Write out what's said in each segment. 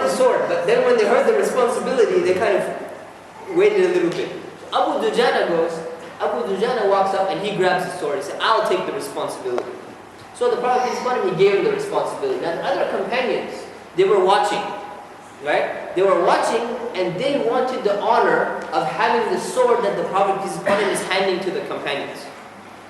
the sword, but then when they heard the responsibility, they kind of waited a little bit. Abu Dujana walks up and he grabs the sword. He said, I'll take the responsibility. So the Prophet, he gave him the responsibility. Now the other companions, they were watching, right? They were watching and they wanted the honor of having the sword that the Prophet is handing to the companions.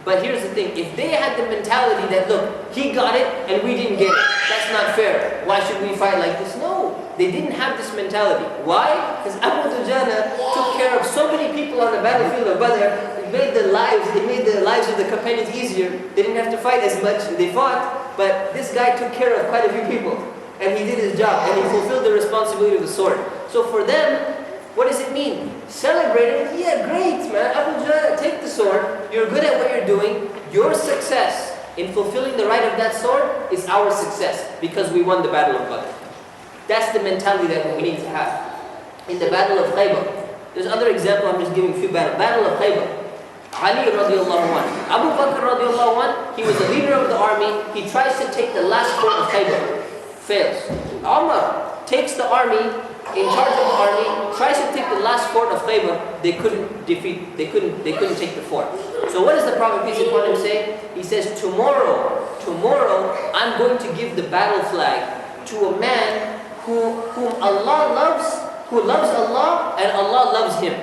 But here's the thing, if they had the mentality that, look, he got it and we didn't get it, that's not fair. Why should we fight like this? No, they didn't have this mentality. Why? Because Abu Dujana took care of so many people on the battlefield of Badr. It made the lives of the companions easier. They didn't have to fight as much. They fought, but this guy took care of quite a few people. And he did his job, and he fulfilled the responsibility of the sword. So for them, what does it mean? Celebrating? Yeah, great, man. Abu Dujana, take the sword. You're good at what you're doing. Your success in fulfilling the right of that sword is our success because we won the battle of Badr. That's the mentality that we need to have. In the battle of Khaybar, there's other example, I'm just giving a few battles. Battle of Khaybar. Ali radiallahu anhu. Abu Bakr radiallahu anhu, he was the leader of the army. He tries to take the last fort of Khaybar. Fails. Umar takes the army, in charge of the army, tries to take the last fort of Khaybar. They couldn't couldn't take the fort. So what does the Prophet peace upon him say? He says, tomorrow I'm going to give the battle flag to a man whom Allah loves, who loves Allah and Allah loves him.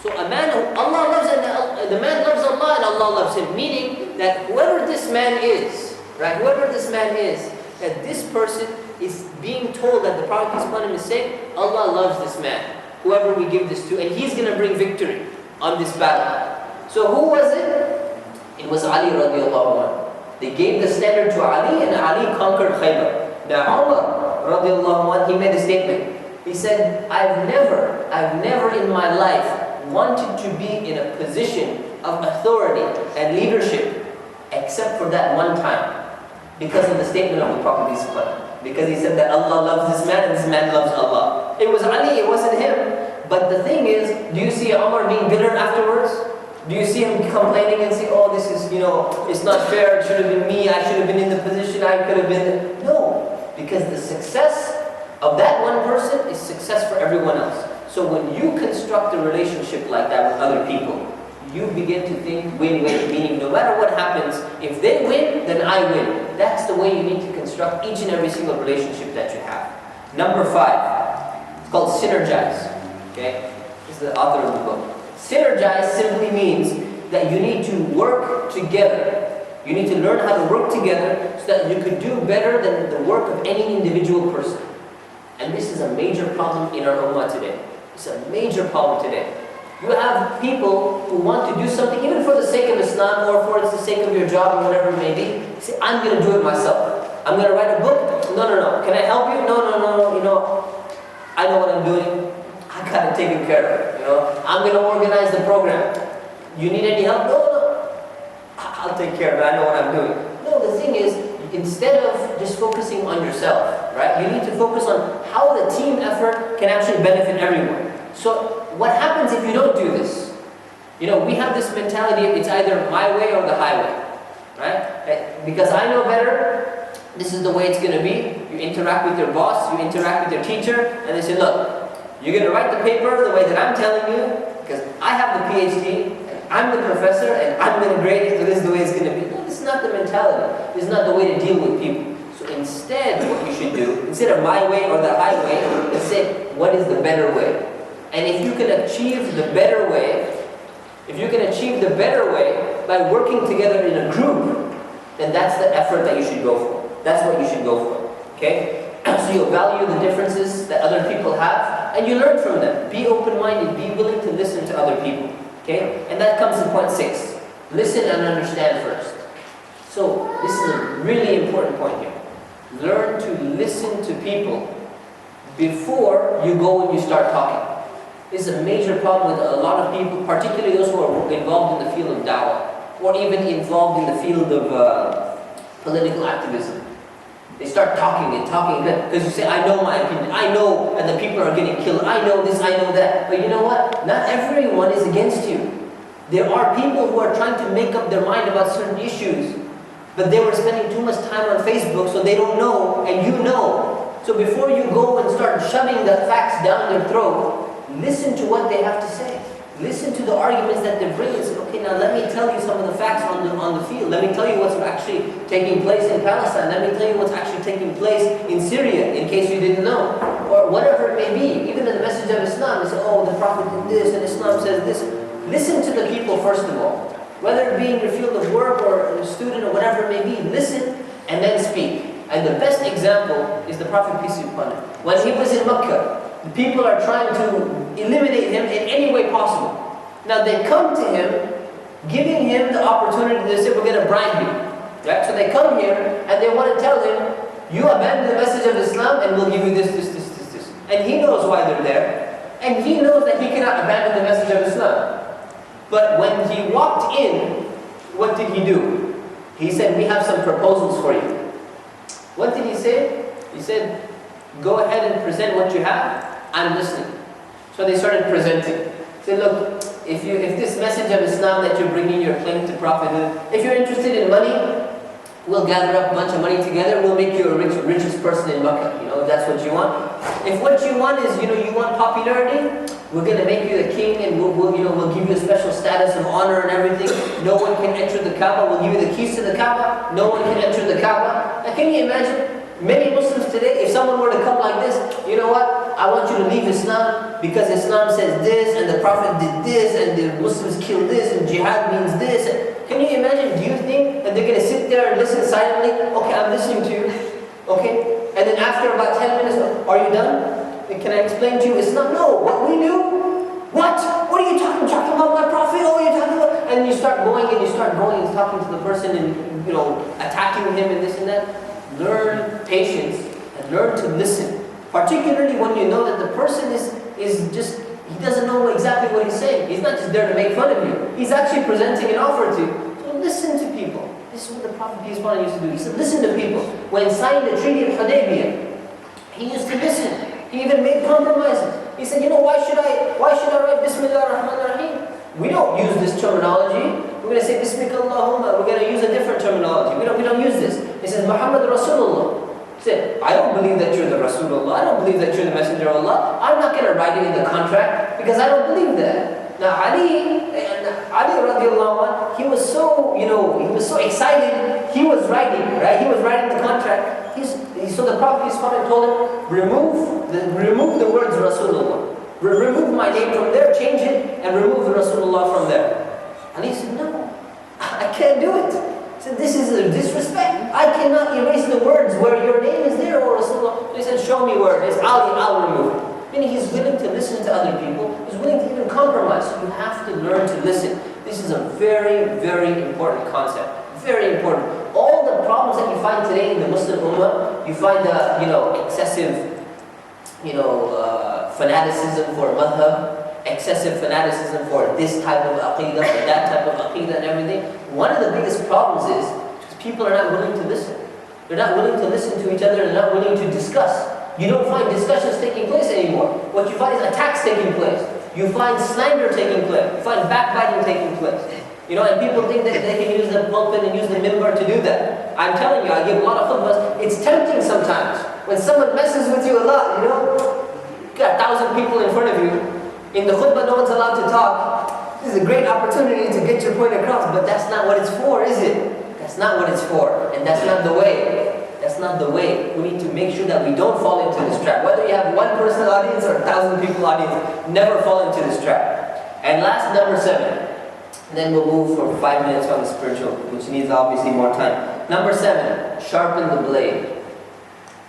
So a man who Allah loves and the man loves Allah and Allah loves him. Meaning that whoever this man is, right? Whoever this man is, that this person is being told that the Prophet is saying, Allah loves this man, whoever we give this to, and he's going to bring victory on this battle. So who was it? It was Ali radiallahu anhu. They gave the standard to Ali and Ali conquered Khaybar. Now Umar radiallahu anhu, he made a statement. He said, I've never in my life wanted to be in a position of authority and leadership except for that one time. Because of the statement of the Prophet, because he said that Allah loves this man and this man loves Allah. It was Ali, it wasn't him. But the thing is, do you see Umar being bitter afterwards? Do you see him complaining and say, oh, this is, it's not fair, it should have been me, I should have been in the position, I could have been. No, because the success of that one person is success for everyone else. So when you construct a relationship like that with other people, you begin to think win-win, meaning no matter what happens, if they win, then I win. That's the way you need to construct each and every single relationship that you have. Number 5, it's called synergize. Okay, this is the author of the book. Synergize simply means that you need to work together. You need to learn how to work together so that you could do better than the work of any individual person. And this is a major problem in our ummah today. It's a major problem today. You have people who want to do something even for the sake of Islam or for the sake of your job or whatever it may be. Say, I'm going to do it myself. I'm going to write a book. No. Can I help you? No. I know what I'm doing. I got it taken care of. I'm going to organize the program. You need any help? No. I'll take care of it. I know what I'm doing. No, the thing is, instead of just focusing on yourself, right? You need to focus on how the team effort can actually benefit everyone. So what happens if you don't do this? We have this mentality, it's either my way or the highway, right? Because I know better, this is the way it's going to be. You interact with your boss, you interact with your teacher, and they say, look, you're going to write the paper the way that I'm telling you, because I have the PhD, and I'm the professor, and I'm going to grade it, so this is the way it's going to be. No, this is not the mentality. This is not the way to deal with people. So instead, what you should do, instead of my way or the highway, is say, what is the better way? And if you can achieve the better way, by working together in a group, then that's the effort that you should go for. That's what you should go for. Okay? So you'll value the differences that other people have, and you learn from them. Be open-minded, be willing to listen to other people. Okay? And that comes to point 6. Listen and understand first. So this is a really important point here. Learn to listen to people before you go and you start talking. This is a major problem with a lot of people, particularly those who are involved in the field of da'wah, or even involved in the field of political activism. They start talking, because you say, I know my opinion, I know that the people are getting killed, I know this, I know that. But you know what? Not everyone is against you. There are people who are trying to make up their mind about certain issues, but they were spending too much time on Facebook, so they don't know, and you know. So before you go and start shoving the facts down their throat, listen to what they have to say. Listen to the arguments that they're bringing. Say, okay, now let me tell you some of the facts on the field. Let me tell you what's actually taking place in Palestine. Let me tell you what's actually taking place in Syria, in case you didn't know. Or whatever it may be. Even in the message of Islam, they say, oh, the Prophet did this, and Islam says this. Listen to the people first of all. Whether it be in your field of work or a student or whatever it may be, listen and then speak. And the best example is the Prophet, peace be upon him. When he was in Mecca, the people are trying to eliminate him in any way possible. Now they come to him, giving him the opportunity. They say, we're going to bribe you. Right? So they come here and they want to tell him, you abandon the message of Islam and we'll give you this. And he knows why they're there. And he knows that he cannot abandon the message of Islam. But when he walked in, what did he do? He said, we have some proposals for you. What did he say? He said, go ahead and present what you have. I'm listening. So they started presenting. Say, look, if this message of Islam that you're bringing, your claim to prophethood, if you're interested in money, we'll gather up a bunch of money together. We'll make you a richest person in Mecca. You know, if that's what you want. If what you want is, you want popularity, we're going to make you a king, and we'll give you a special status of honor and everything. No one can enter the Kaaba. We'll give you the keys to the Kaaba. No one can enter the Kaaba. Now, can you imagine? Many Muslims today, if someone were to come like this, you know what? I want you to leave Islam because Islam says this, and the Prophet did this, and the Muslims killed this, and jihad means this. Can you imagine? Do you think that they're going to sit there and listen silently? Okay, I'm listening to you. Okay? And then after about 10 minutes, are you done? Can I explain to you Islam? No. What we do? What? What are you talking about my Prophet? Oh, you're talking about... And you start going and talking to the person and, attacking him and this and that. Learn patience and learn to listen. Particularly when you know that the person is just, he doesn't know exactly what he's saying. He's not just there to make fun of you. He's actually presenting an offer to you. So listen to people. This is what the Prophet peace be upon him used to do. He said, listen to people. When signing the Treaty of Hudaybiyah, he used to listen. He even made compromises. He said, why should I write Bismillah ar-Rahman ar-Rahim? We don't use this terminology. We're going to say Bismika Allahumma. We're going to use a different terminology. We don't use this. He says, Muhammad Rasulullah. He said, I don't believe that you're the Rasulullah. I don't believe that you're the Messenger of Allah. I'm not going to write it in the contract because I don't believe that. Now Ali radiallahu anh, he was so excited. He was writing, right? He was writing the contract. So the Prophet told him, remove the words Rasulullah. Remove my name from there, change it, and remove the Rasulullah from there. And he said, no, I can't do it. He said, this is a disrespect. I cannot erase the words where your name is there, or Rasulullah. So he said, show me where it is. I'll remove it. Meaning he's willing to listen to other people. He's willing to even compromise. So you have to learn to listen. This is a very, very important concept. Very important. All the problems that you find today in the Muslim Ummah, you find the excessive fanaticism for madhab, excessive fanaticism for this type of aqidah, or that type of aqidah and everything. One of the biggest problems is people are not willing to listen. They're not willing to listen to each other. They're not willing to discuss. You don't find discussions taking place anymore. What you find is attacks taking place. You find slander taking place. You find backbiting taking place. And people think that they can use the pulpit and use the mimbar to do that. I'm telling you, I give a lot of khutbahs. It's tempting sometimes. When someone messes with you a lot, you got 1,000 people in front of you. In the khutbah, no one's allowed to talk. This is a great opportunity to get your point across, but that's not what it's for, is it? That's not what it's for, and that's not the way. That's not the way. We need to make sure that we don't fall into this trap. Whether you have one person audience or 1,000 people audience, never fall into this trap. And last, number 7. Then we'll move for 5 minutes on the spiritual, which needs obviously more time. Number 7, sharpen the blade.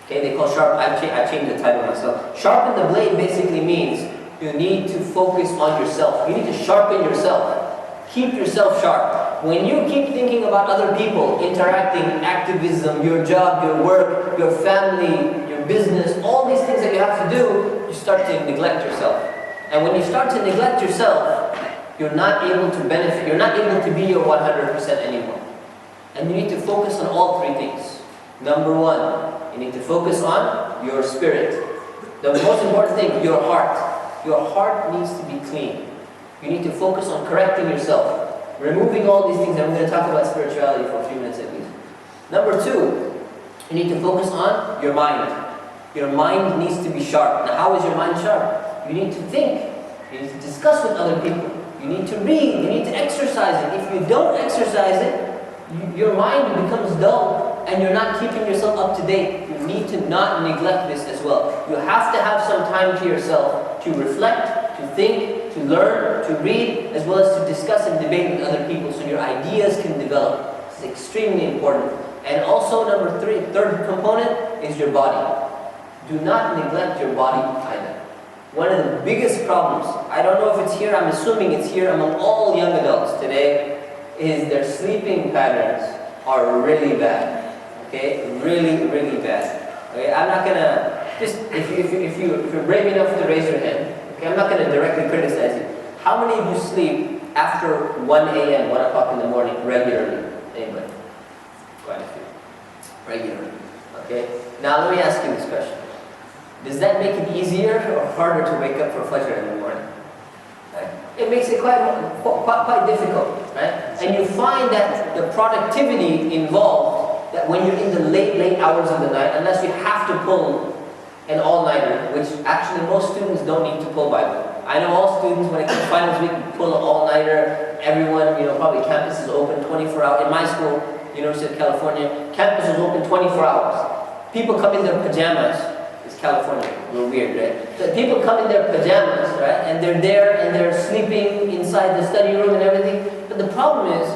Okay, they call sharp. I've changed the title myself. Sharpen the blade basically means you need to focus on yourself. You need to sharpen yourself. Keep yourself sharp. When you keep thinking about other people, interacting, activism, your job, your work, your family, your business, all these things that you have to do, you start to neglect yourself. And when you start to neglect yourself, you're not able to benefit. You're not able to be your 100% anymore. And you need to focus on all 3 things. Number 1, you need to focus on your spirit. The most important thing, your heart. Your heart needs to be clean. You need to focus on correcting yourself, removing all these things, and we're going to talk about spirituality for a few minutes at least. Number 2, you need to focus on your mind. Your mind needs to be sharp. Now how is your mind sharp? You need to think. You need to discuss with other people. You need to read. You need to exercise it. If you don't exercise it, your mind becomes dull and you're not keeping yourself up to date. You need to not neglect this as well. You have to have some time to yourself to reflect, to think, to learn, to read, as well as to discuss and debate with other people so your ideas can develop. This is extremely important. And also third component is your body. Do not neglect your body either. One of the biggest problems, I don't know if it's here, I'm assuming it's here among all young adults today, is their sleeping patterns are really bad. Okay, really bad. Okay, I'm not gonna if you're brave enough to raise your hand. Okay, I'm not gonna directly criticize you. How many of you sleep after 1 a.m., 1 o'clock in the morning regularly? Anybody? Quite a few. Regularly. Okay. Now let me ask you this question: does that make it easier or harder to wake up for Fajr in the morning? Right? It makes it quite difficult, right? And you find that the productivity involved, that when you're in the late hours of the night, unless you have to pull an all-nighter, which actually most students don't need to pull, by the way. I know all students, when it comes to finals week, pull an all-nighter. Everyone, probably campus is open 24 hours. In my school, University of California, campus is open 24 hours. People come in their pajamas. California, a little weird, right? So people come in their pajamas, right? And they're there and they're sleeping inside the study room and everything. But the problem is,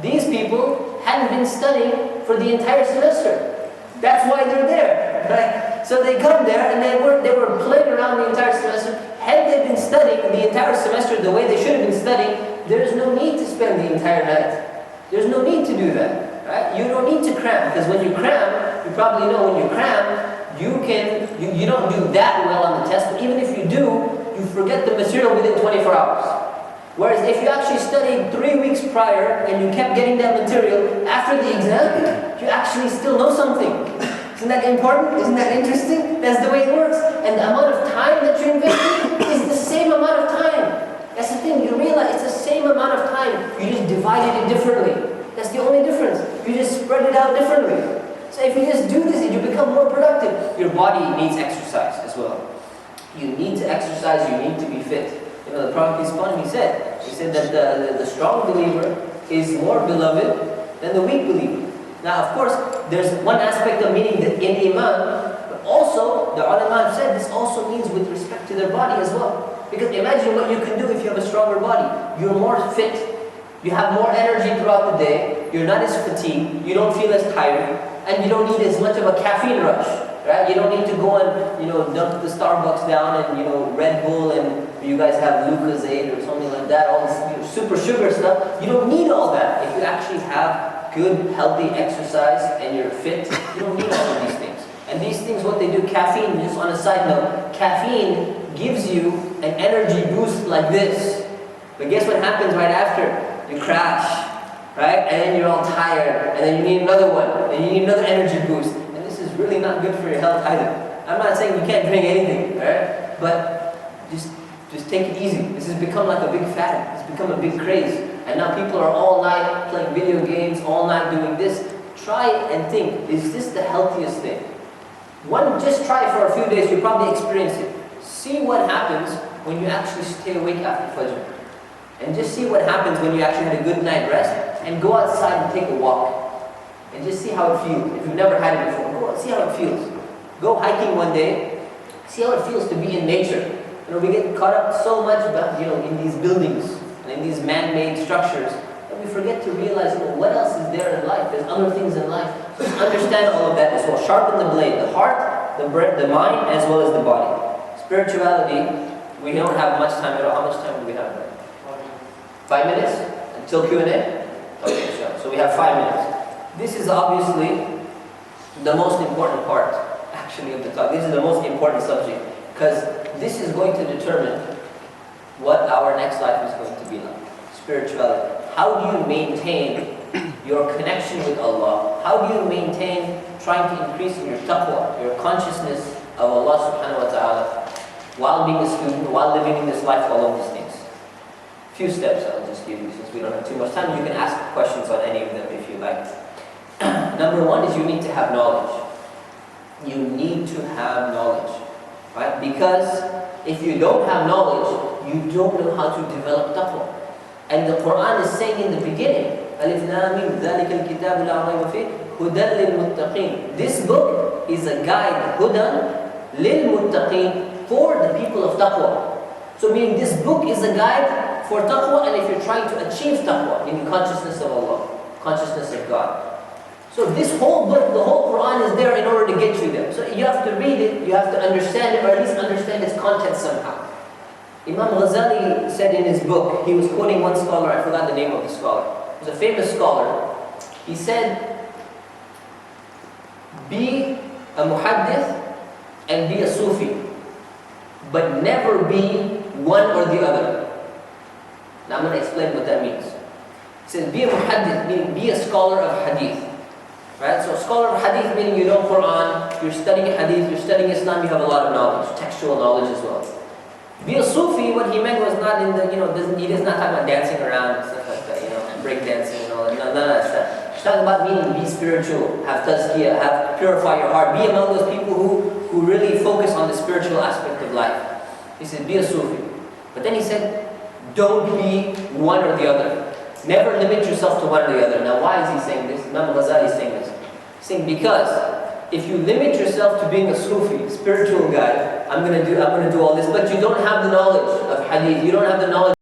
these people hadn't been studying for the entire semester. That's why they're there, right? So they come there and they were playing around the entire semester. Had they been studying the entire semester the way they should have been studying, there's no need to spend the entire night. There's no need to do that, right? You don't need to cram, because when you cram, you probably know when you cram, you don't do that well on the test, but even if you do, you forget the material within 24 hours. Whereas if you actually studied 3 weeks prior and you kept getting that material, after the exam, you actually still know something. Isn't that important? Isn't that interesting? That's the way it works. And the amount of time that you invested is the same amount of time. That's the thing, you realize it's the same amount of time. You just divided it differently. That's the only difference. You just spread it out differently. So if you just do this, you become more productive. Your body needs exercise as well. You need to exercise, you need to be fit. The Prophet peace upon him, he said that the strong believer is more beloved than the weak believer. Now, of course, there's one aspect of meaning that in Iman, but also, the ulama have said this also means with respect to their body as well. Because imagine what you can do if you have a stronger body. You're more fit. You have more energy throughout the day. You're not as fatigued. You don't feel as tired. And you don't need as much of a caffeine rush, right? You don't need to go and, dump the Starbucks down and, Red Bull and you guys have Lucozade or something like that, all this super sugar stuff. You don't need all that. If you actually have good, healthy exercise and you're fit, you don't need all of these things. And these things, what they do, caffeine, just on a side note, caffeine gives you an energy boost like this. But guess what happens right after? You crash. Right? And then you're all tired, and then you need another one, and you need another energy boost. And this is really not good for your health either. I'm not saying you can't drink anything, right? But just take it easy. This has become like a big fad. It's become a big craze. And now people are all night playing video games, all night doing this. Try and think, is this the healthiest thing? Just try for a few days, you'll probably experience it. See what happens when you actually stay awake after Fajr. And just see what happens when you actually had a good night rest. And go outside and take a walk. And just see how it feels. If you've never had it before, go and see how it feels. Go hiking one day. See how it feels to be in nature. We get caught up so much about, in these buildings and in these man-made structures that we forget to realize, what else is there in life? There's other things in life. So understand all of that as well. Sharpen the blade. The heart, the mind, as well as the body. Spirituality, we don't have much time at all. How much time do we have? 5 minutes? Until Q&A? Okay, so we have 5 minutes. This is obviously the most important part, actually, of the talk. This is the most important subject, because this is going to determine what our next life is going to be like. Spirituality. How do you maintain your connection with Allah? How do you maintain trying to increase your taqwa, your consciousness of Allah subhanahu wa ta'ala, while being a student, while living in this life, all of these things? Few steps I'll just give you, since we don't have too much time. You can ask questions on any of them if you like. Number one is you need to have knowledge. You need to have knowledge. Because if you don't have knowledge, you don't know how to develop taqwa. And the Quran is saying in the beginning, Alif Lam Mim, ذَلِكَ الْكِتَابُ لَا رَيْبَ فِيهِ هُدًى لِلْمُتَّقِينَ. This book is a guide, hudan lil-muttaqin, for the people of taqwa. So meaning this book is a guide for taqwa, and if you're trying to achieve taqwa, meaning consciousness of Allah, consciousness of God. So this whole book, the whole Quran is there in order to get you there. So you have to read it, you have to understand it, or at least understand its content somehow. Imam Ghazali said in his book, he was quoting one scholar, I forgot the name of the scholar. He was a famous scholar. He said, be a muhaddith and be a Sufi, but never be one or the other. Now I'm going to explain what that means. He says, be a muhaddith, meaning be a scholar of hadith. Right? So a scholar of hadith meaning you know Quran, you're studying hadith, you're studying Islam, you have a lot of knowledge, textual knowledge as well. Be a Sufi, what he meant was not in the, he does not talk about dancing around and stuff like that, and break dancing and all that, none of that stuff. He's talking about meaning be spiritual, have tazkiyah, purify your heart, be among those people who really focus on the spiritual aspect of life. He said, be a Sufi. But then he said, don't be one or the other. Never limit yourself to one or the other. Now why is he saying this? Imam Ghazali is saying this. He's saying because if you limit yourself to being a Sufi, spiritual guy, I'm gonna do all this, but you don't have the knowledge of hadith, you don't have the knowledge